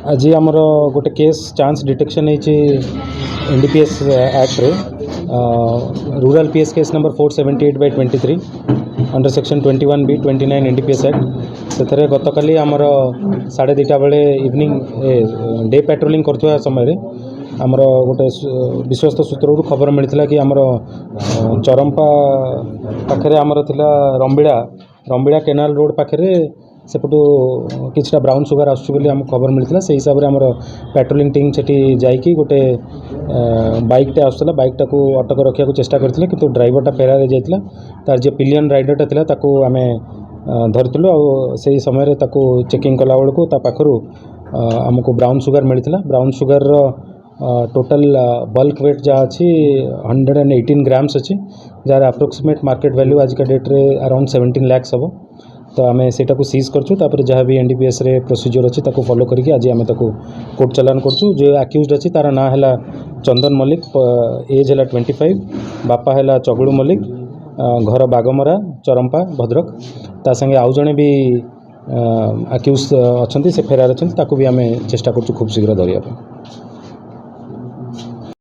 आज आमर गोटे case chance detection NDPS act रे rural PS case number 478/23 under section 21B 29 NDPS act से गतकाली आमर 2:30 बेले इवनिंग डे पेट्रोलिंग करथुवा समय आमर गोटे विश्वस्त सूत्र खबर मिलता कि आमर चरंपा पाखे आमर थिला रंबिड़ा केनाल रोड पाखे सेपटू किछटा ब्राउन सुगर आसुची आम खबर मिलता से हिसाब से आम पेट्रोलिंग टीम से जाकि गोटे बाइकटे आसूला बाइकटा को अटक रखा चेष्टा करते कि ड्राइवरटा फेरार जाता तार जो पिलियन राइडरटा था ताकू आम धरलु आ समय चेकिंग कला बेलू पाखु आमको ब्राउन सुगर मिलता brown sugar total bulk weight जहाँ अच्छी 118 ग्राम्स अच्छी जार अप्रोक्सीमेट मार्केट वैल्यू आज का डेट रे अराउंड 17 लाख हम तो आम से सीज कर जहाँ भी एनडीपीएस रे प्रोसीजर अच्छी फॉलो करके आज आम कोर्ट चलान करूँ जो आक्यूज अच्छी तार ना है चंदन मल्लिक एज है 25 बापा है चगुलू मल्लिक घर बागमरा चरंपा भद्रक ता संगे आउ जड़े भी आक्यूज अच्छा से फेरार अच्छा भी आम चेष्टा करूँ खूब शीघ्र धरिया।